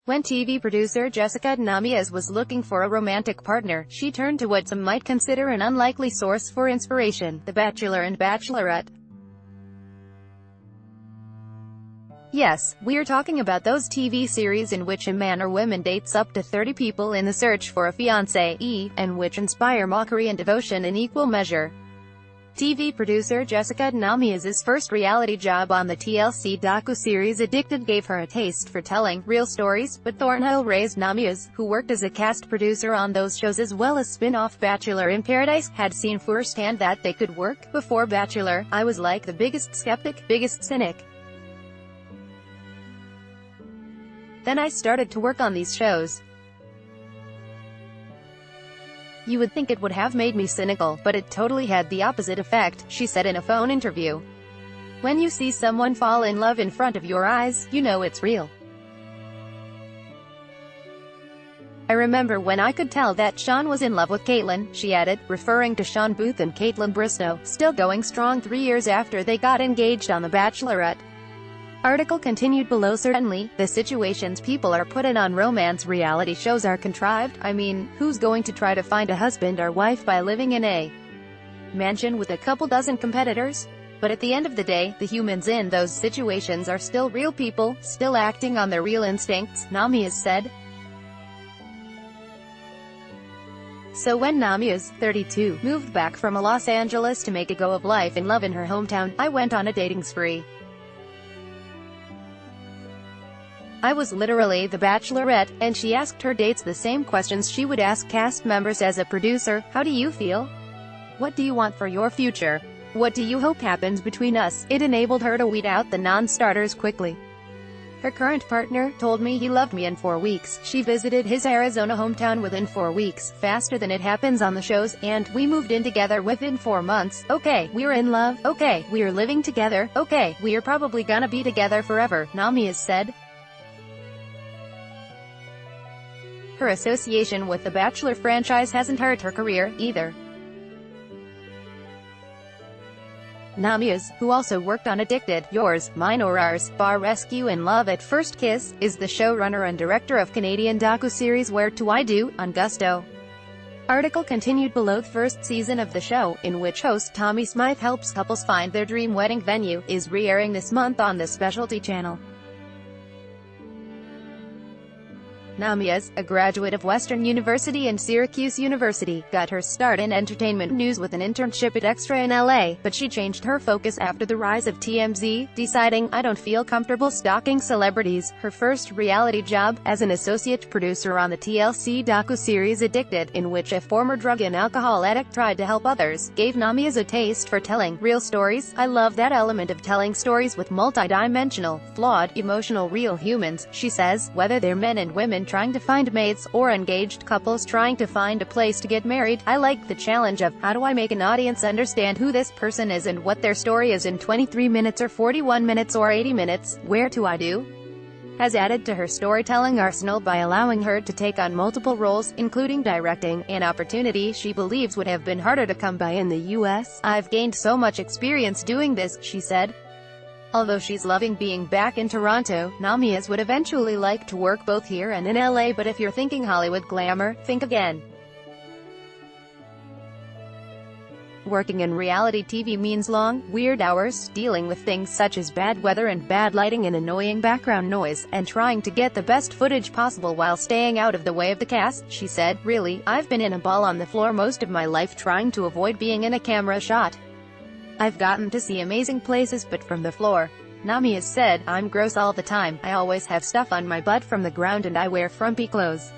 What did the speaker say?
When TV producer Jessica Namias was looking for a romantic partner, she turned to what some might consider an unlikely source for inspiration: The Bachelor and Bachelorette. Yes, we're talking about those TV series in which a man or woman dates up to 30 people in the search for a fiancé, and which inspire mockery and devotion in equal measure. TV producer Jessica Namias' first reality job on the TLC docu-series Addicted gave her a taste for telling real stories, but Thornhill raised Namias, who worked as a cast producer on those shows as well as spin-off Bachelor in Paradise, had seen firsthand that they could work. Before Bachelor, I was like the biggest skeptic, biggest cynic. Then I started to work on these shows. You would think it would have made me cynical, but it totally had the opposite effect, she said in a phone interview. When you see someone fall in love in front of your eyes, you know it's real. I remember when I could tell that Sean was in love with Caitlyn, she added, referring to Sean Booth and Caitlyn Bristow, still going strong 3 years after they got engaged on The Bachelorette. Article continued below. Certainly, the situations people are put in on romance reality shows are contrived. I mean, who's going to try to find a husband or wife by living in a mansion with a couple dozen competitors? But at the end of the day, the humans in those situations are still real people, still acting on their real instincts, Namias said. So when Namias, 32, moved back from Los Angeles to make a go of life in love in her hometown, I went on a dating spree. I was literally the Bachelorette, and she asked her dates the same questions she would ask cast members as a producer. How do you feel? What do you want for your future? What do you hope happens between us? It enabled her to weed out the non-starters quickly. Her current partner told me he loved me in 4 weeks. She visited his Arizona hometown within 4 weeks, faster than it happens on the shows, and we moved in together within 4 months. Okay, we're in love. Okay, we're living together. Okay, we're probably gonna be together forever, Namias said. Her association with the Bachelor franchise hasn't hurt her career, either. Namias, who also worked on Addicted, Yours, Mine or Ours, Bar Rescue and Love at First Kiss, is the showrunner and director of Canadian docu-series Where Do I Do, on Gusto. Article continued below. The first season of the show, in which host Tommy Smythe helps couples find their dream wedding venue, is re-airing this month on the specialty channel. Namias, a graduate of Western University and Syracuse University, got her start in entertainment news with an internship at Extra in LA, but she changed her focus after the rise of TMZ, deciding, I don't feel comfortable stalking celebrities. Her first reality job, as an associate producer on the TLC docu-series Addicted, in which a former drug and alcohol addict tried to help others, gave Namias a taste for telling real stories. I love that element of telling stories with multi-dimensional, flawed, emotional real humans, she says, whether they're men and women trying to find mates, or engaged couples trying to find a place to get married. I like the challenge of, how do I make an audience understand who this person is and what their story is in 23 minutes or 41 minutes or 80 minutes. Where Do I Do has added to her storytelling arsenal by allowing her to take on multiple roles, including directing, an opportunity she believes would have been harder to come by in the US. I've gained so much experience doing this, she said. Although she's loving being back in Toronto, Namias would eventually like to work both here and in LA, but if you're thinking Hollywood glamour, think again. Working in reality TV means long, weird hours, dealing with things such as bad weather and bad lighting and annoying background noise, and trying to get the best footage possible while staying out of the way of the cast, she said. Really, I've been in a ball on the floor most of my life trying to avoid being in a camera shot. I've gotten to see amazing places, but from the floor. Namias said, I'm gross all the time, I always have stuff on my butt from the ground and I wear frumpy clothes.